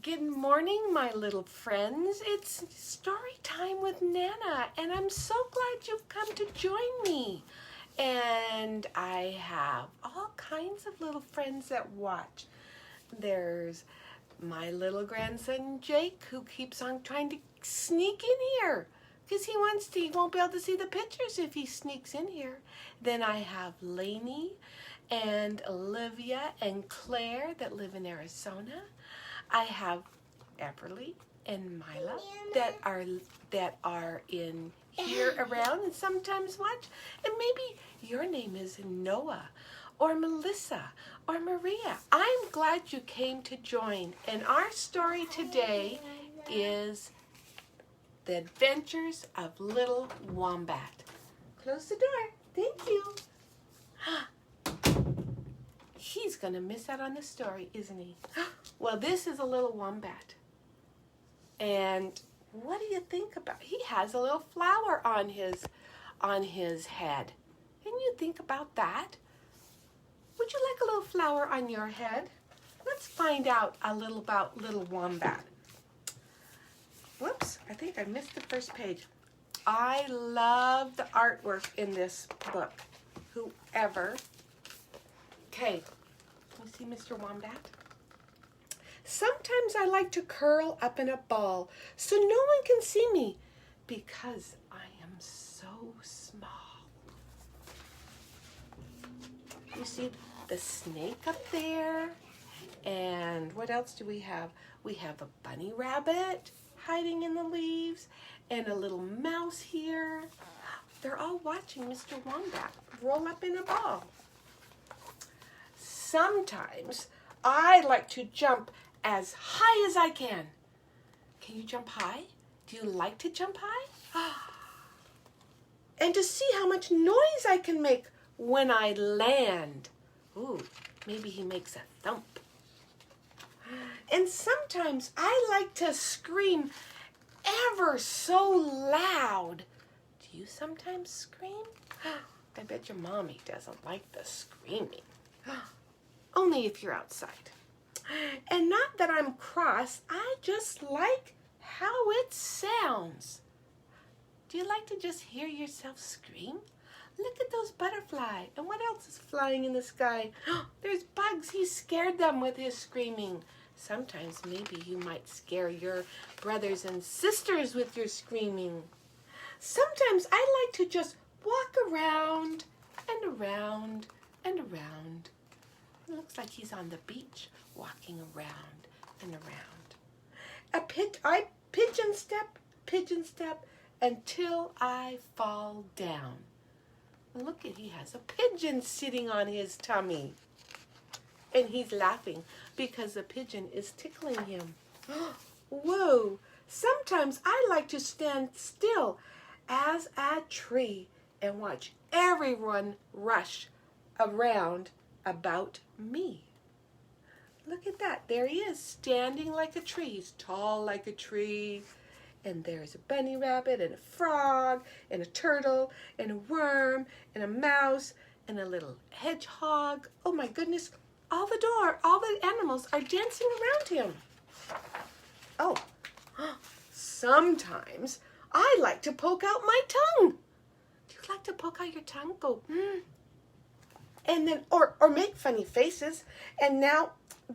Good morning, my little friends. It's story time with Nana, and I'm so glad you've come to join me. And I have all kinds of little friends that watch. There's my little grandson, Jake, who keeps on trying to sneak in here because he won't be able to see the pictures if he sneaks in here. Then I have Lainey and Olivia and Claire that live in Arizona. I have Everly and Mila that are in here around and sometimes watch. And maybe your name is Noah or Melissa or Maria. I'm glad you came to join. And our story today is The Adventures of Little Wombat. Close the door. Thank you. He's going to miss out on the story, isn't he? Well, this is a little wombat. And what do you think about? He has a little flower on his head. Can you think about that? Would you like a little flower on your head? Let's find out a little about little wombat. Whoops, I think I missed the first page. I love the artwork in this book. Whoever. Okay, you see Mr. Wombat? Sometimes I like to curl up in a ball so no one can see me because I am so small. You see the snake up there? And what else do we have? We have a bunny rabbit hiding in the leaves and a little mouse here. They're all watching Mr. Wombat roll up in a ball. Sometimes I like to jump as high as I can. Can you jump high? Do you like to jump high? And to see how much noise I can make when I land. Ooh, maybe he makes a thump. And sometimes I like to scream ever so loud. Do you sometimes scream? I bet your mommy doesn't like the screaming. Only if you're outside. And not that I'm cross, I just like how it sounds. Do you like to just hear yourself scream? Look at those butterflies. And what else is flying in the sky? There's bugs. He scared them with his screaming. Sometimes maybe you might scare your brothers and sisters with your screaming. Sometimes I like to just walk around and around and around. It looks like he's on the beach walking around and around. I pigeon step until I fall down. Look at, he has a pigeon sitting on his tummy. And he's laughing because the pigeon is tickling him. Whoa! Sometimes I like to stand still as a tree and watch everyone rush around about me. Look at that. There he is, standing like a tree. He's tall like a tree. And there's a bunny rabbit and a frog and a turtle and a worm and a mouse and a little hedgehog. Oh my goodness. All the animals are dancing around him. Oh, sometimes I like to poke out my tongue. Do you like to poke out your tongue? Go, And then, or make funny faces. And now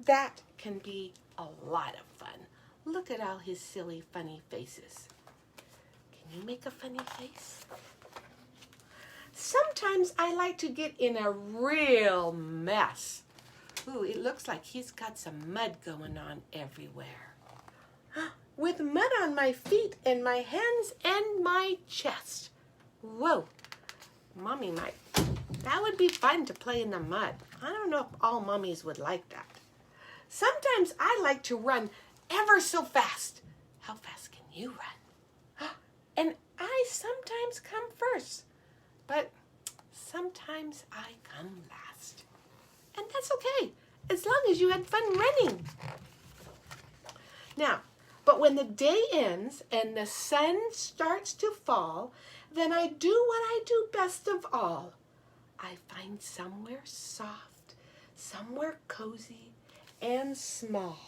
that can be a lot of fun. Look at all his silly, funny faces. Can you make a funny face? Sometimes I like to get in a real mess. Ooh, it looks like he's got some mud going on everywhere. With mud on my feet and my hands and my chest. Whoa, Mommy might. That would be fun to play in the mud. I don't know if all mummies would like that. Sometimes I like to run ever so fast. How fast can you run? And I sometimes come first, but sometimes I come last. And that's okay, as long as you had fun running. Now, but when the day ends and the sun starts to fall, then I do what I do best of all. I find somewhere soft, somewhere cozy and small.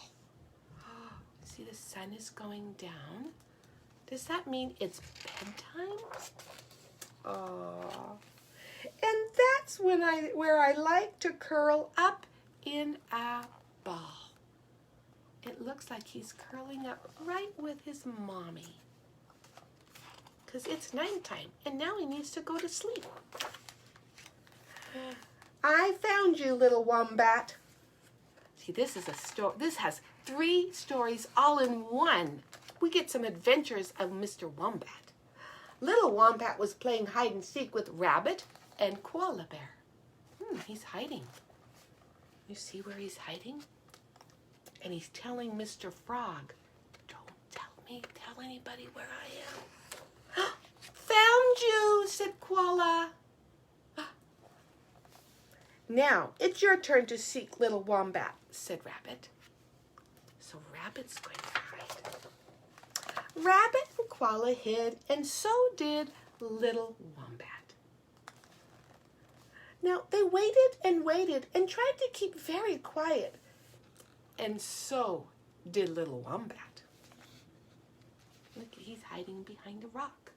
sun is going down. Does that mean it's bedtime? Oh. And that's where I like to curl up in a ball. It looks like he's curling up right with his mommy. Because it's nighttime and now he needs to go to sleep. I found you, little wombat. See, this is a story. This has 3 stories all in one. We get some adventures of Mr. Wombat. Little Wombat was playing hide and seek with Rabbit and Koala Bear. He's hiding. You see where he's hiding? And he's telling Mr. Frog, don't tell anybody where I am. Found you, said Koala. Now, it's your turn to seek, little Wombat, said Rabbit. So Rabbit's going to hide. Rabbit and Koala hid, and so did little Wombat. Now, they waited and waited and tried to keep very quiet, and so did little Wombat. Look, he's hiding behind a rock.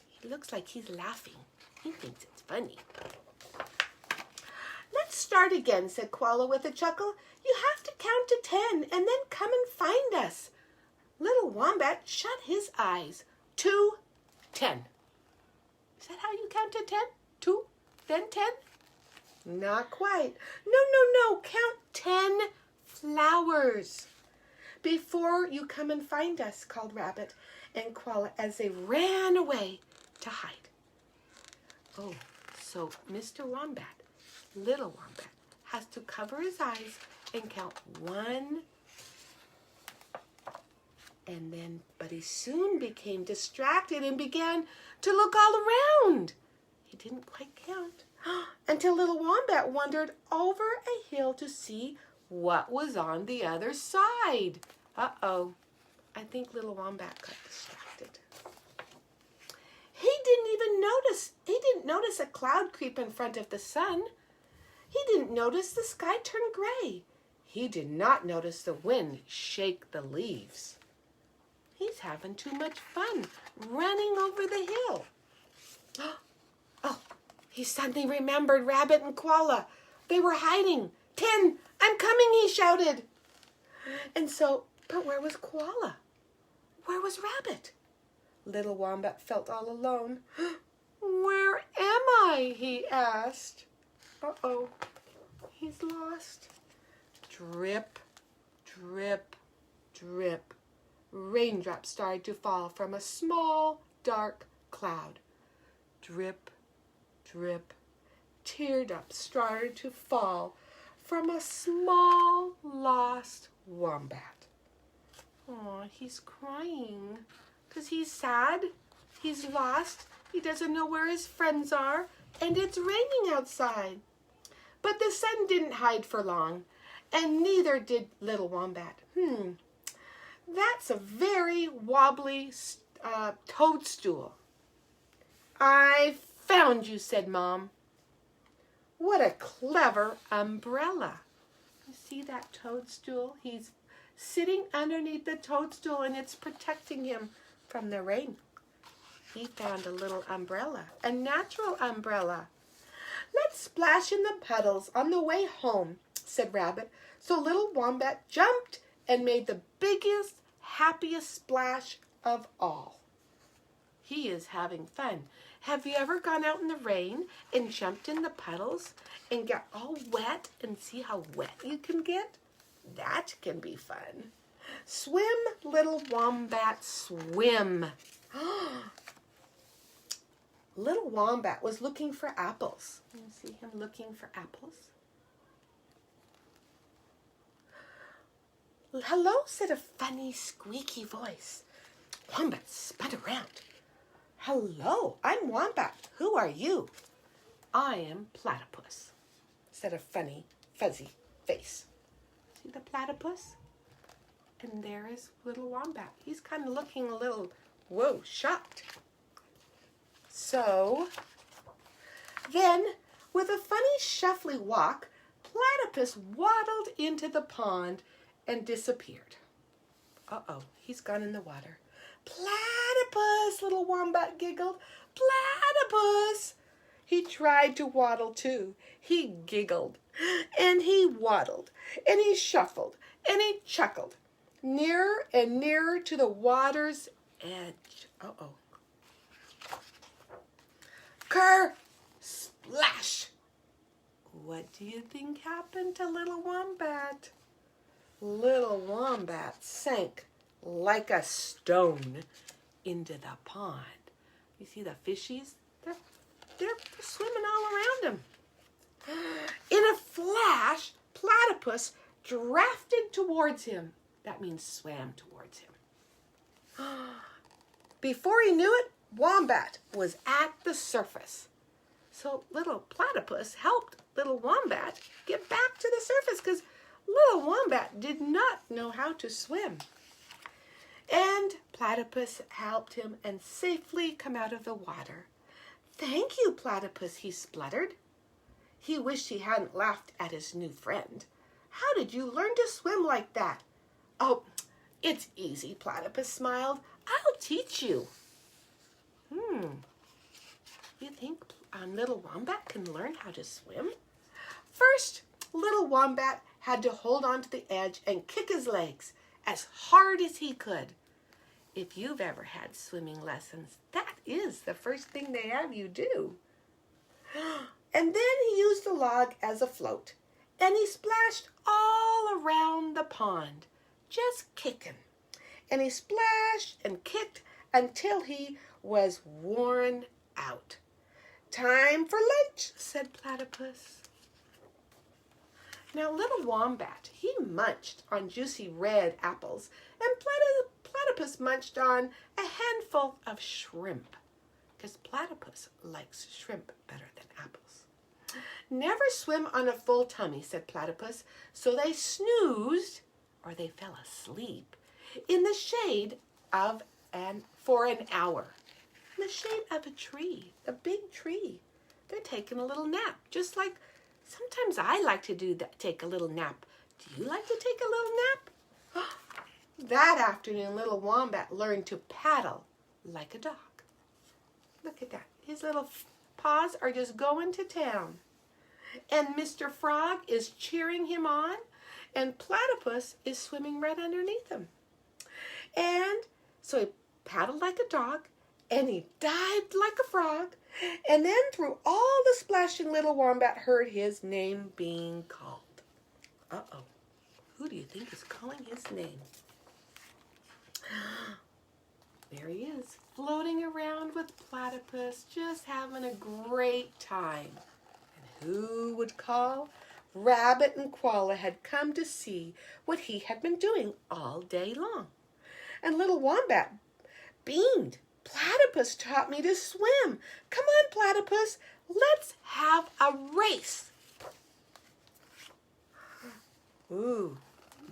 He looks like he's laughing. He thinks it's funny. Let's start again, said Koala with a chuckle. You have to count to 10 and then come and find us. Little Wombat shut his eyes. 2, 10. Is that how you count to 10? 2, then 10? Not quite. No. Count 10 flowers. Before you come and find us, called Rabbit and Koala as they ran away to hide. Oh, so Mr. Wombat, little Wombat, has to cover his eyes and count 1. But he soon became distracted and began to look all around. He didn't quite count until little Wombat wandered over a hill to see what was on the other side. Uh-oh, I think little Wombat got distracted. He didn't notice a cloud creep in front of the sun. He didn't notice the sky turn gray. He did not notice the wind shake the leaves. He's having too much fun running over the hill. Oh, he suddenly remembered Rabbit and Koala. They were hiding. 10, I'm coming, he shouted. But where was Koala? Where was Rabbit? Little Wombat felt all alone. Where am I? He asked. Uh-oh, he's lost. Drip, drip, drip. Raindrops started to fall from a small, dark cloud. Drip, drip. Teardrops started to fall from a small, lost wombat. Aw, he's crying because he's sad. He's lost. He doesn't know where his friends are, and it's raining outside. But the sun didn't hide for long, and neither did little Wombat. That's a very wobbly toadstool. I found you, said Mom. What a clever umbrella. You see that toadstool? He's sitting underneath the toadstool and it's protecting him from the rain. He found a little umbrella, a natural umbrella. Let's splash in the puddles on the way home, said Rabbit. So little Wombat jumped and made the biggest, happiest splash of all. He is having fun. Have you ever gone out in the rain and jumped in the puddles and got all wet and see how wet you can get? That can be fun. Swim, little Wombat, swim. Little Wombat was looking for apples. You see him looking for apples? Hello, said a funny, squeaky voice. Wombat spun around. Hello, I'm Wombat. Who are you? I am Platypus, said a funny, fuzzy face. See the platypus? And there is little Wombat. He's kind of looking a little, shocked. So, then, with a funny, shuffly walk, Platypus waddled into the pond and disappeared. Uh-oh, he's gone in the water. Platypus, little Wombat giggled. Platypus! He tried to waddle too. He giggled, and he waddled, and he shuffled, and he chuckled, nearer and nearer to the water's edge. Uh-oh. Ker! Splash! What do you think happened to little Wombat? Little Wombat sank like a stone into the pond. You see the fishies? They're swimming all around him. In a flash, Platypus drafted towards him. That means swam towards him. Before he knew it, Wombat was at the surface. So little Platypus helped little Wombat get back to the surface because little Wombat did not know how to swim. And Platypus helped him and safely come out of the water. "Thank you, Platypus," he spluttered. He wished he hadn't laughed at his new friend. "How did you learn to swim like that?" "Oh, it's easy," Platypus smiled. "I'll teach you." You think little Wombat can learn how to swim? First, little Wombat had to hold on to the edge and kick his legs as hard as he could. If you've ever had swimming lessons, that is the first thing they have you do. And then he used the log as a float, and he splashed all around the pond, just kicking. And he splashed and kicked until he was worn out. "Time for lunch," said Platypus. Now little Wombat, he munched on juicy red apples, and Platypus munched on a handful of shrimp, because Platypus likes shrimp better than apples. "Never swim on a full tummy," said Platypus, so they snoozed, or they fell asleep, in the shade for an hour. In the shade of a tree, a big tree. They're taking a little nap, just like sometimes I like to do that, take a little nap. Do you like to take a little nap? That afternoon, little Wombat learned to paddle like a dog. Look at that. His little paws are just going to town. And Mr. Frog is cheering him on, and Platypus is swimming right underneath him. And so he paddled like a dog, and he dived like a frog, and then through all the splashing, little Wombat heard his name being called. Uh-oh. Who do you think is calling his name? There he is, floating around with Platypus, just having a great time. And who would call? Rabbit and Koala had come to see what he had been doing all day long. And little Wombat beamed. "Platypus taught me to swim. Come on, Platypus, let's have a race." Ooh,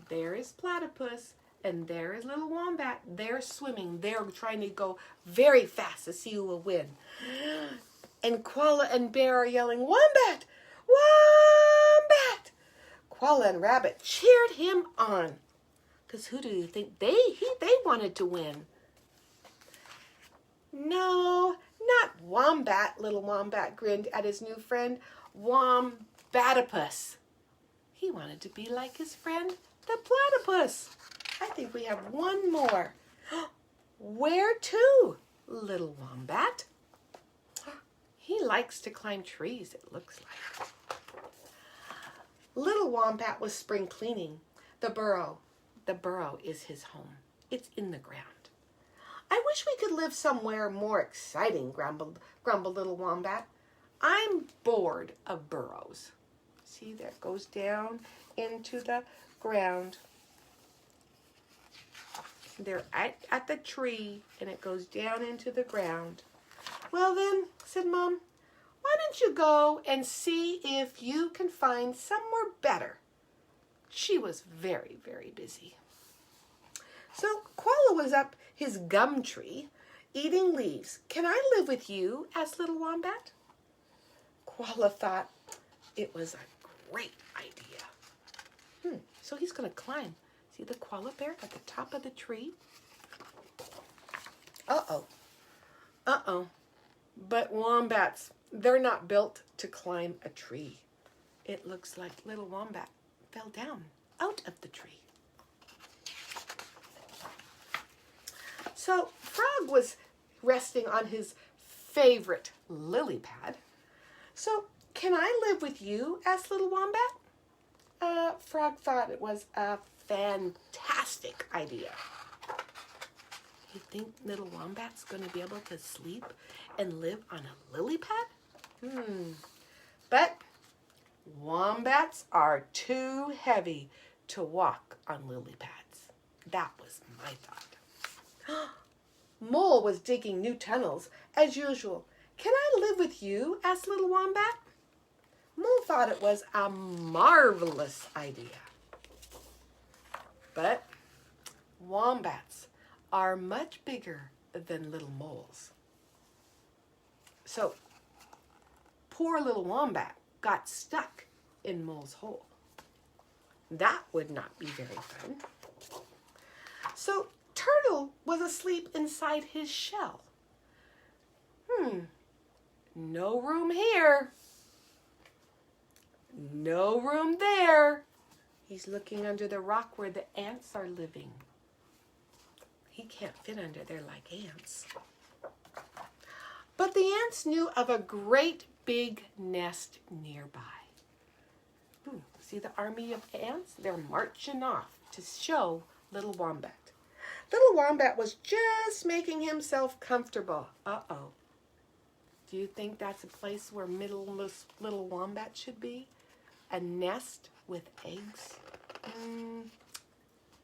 there is Platypus, and there is little Wombat. They're swimming. They're trying to go very fast to see who will win. And Koala and Bear are yelling, "Wombat! Wombat!" Koala and Rabbit cheered him on. Because who do you think they wanted to win? No, not Wombat. Little Wombat grinned at his new friend, Wombatipus. He wanted to be like his friend, the Platypus. I think we have one more. Where to, little Wombat? He likes to climb trees, it looks like. Little Wombat was spring cleaning the burrow. The burrow is his home. It's in the ground. "I wish we could live somewhere more exciting," grumbled little Wombat. "I'm bored of burrows." See, that goes down into the ground. They're at the tree, and it goes down into the ground. "Well then," said Mom, "why don't you go and see if you can find somewhere better?" She was very, very busy. So Koala was up his gum tree, eating leaves. "Can I live with you?" asked little Wombat. Koala thought it was a great idea. So he's going to climb. See the koala bear at the top of the tree? Uh-oh. Uh-oh. But wombats, they're not built to climb a tree. It looks like little Wombat fell down out of the tree. So Frog was resting on his favorite lily pad. So, can I live with you? Asked little Wombat. Frog thought it was a fantastic idea. You think little Wombat's going to be able to sleep and live on a lily pad? But wombats are too heavy to walk on lily pads. That was my thought. Mole was digging new tunnels as usual. Can I live with you? Asked little Wombat. Mole thought it was a marvelous idea. But wombats are much bigger than little moles. So poor little Wombat got stuck in Mole's hole. That would not be very fun. So Turtle was asleep inside his shell. No room here. No room there. He's looking under the rock where the ants are living. He can't fit under there like ants. But the ants knew of a great big nest nearby. See the army of ants? They're marching off to show little Wombat. Little Wombat was just making himself comfortable. Uh-oh. Do you think that's a place where little Wombat should be? A nest with eggs?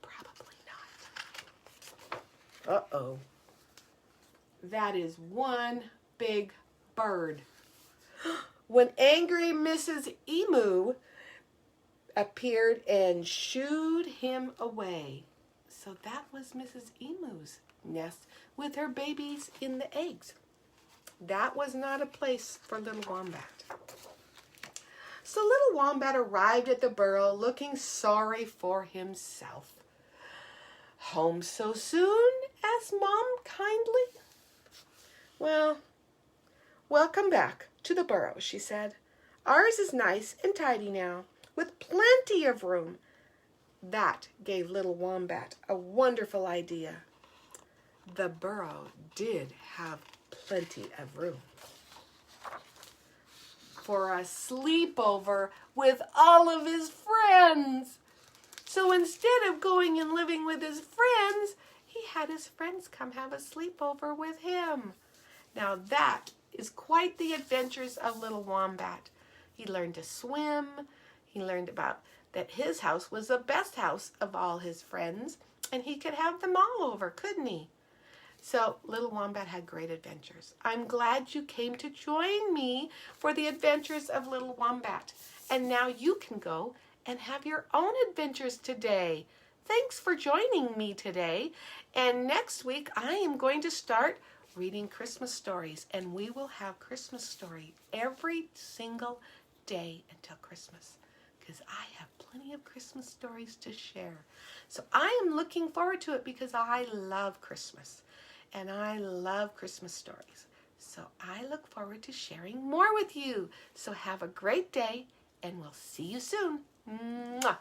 Probably not. Uh-oh. That is one big bird. When angry Mrs. Emu appeared and shooed him away. So that was Mrs. Emu's nest with her babies in the eggs. That was not a place for little Wombat. So little Wombat arrived at the burrow looking sorry for himself. Home so soon? Asked Mom kindly. Well, welcome back to the burrow, she said. Ours is nice and tidy now, with plenty of room. That gave little Wombat a wonderful idea. The burrow did have plenty of room for a sleepover with all of his friends. So instead of going and living with his friends, he had his friends come have a sleepover with him. Now that is quite the adventures of little Wombat. He learned to swim. He learned about that his house was the best house of all his friends, and he could have them all over, couldn't he? So little Wombat had great adventures. I'm glad you came to join me for the adventures of little Wombat. And now you can go and have your own adventures today. Thanks for joining me today. And next week I am going to start reading Christmas stories, and we will have Christmas story every single day until Christmas, because I have plenty of Christmas stories to share. So I am looking forward to it because I love Christmas and I love Christmas stories. So I look forward to sharing more with you. So have a great day and we'll see you soon. Mwah.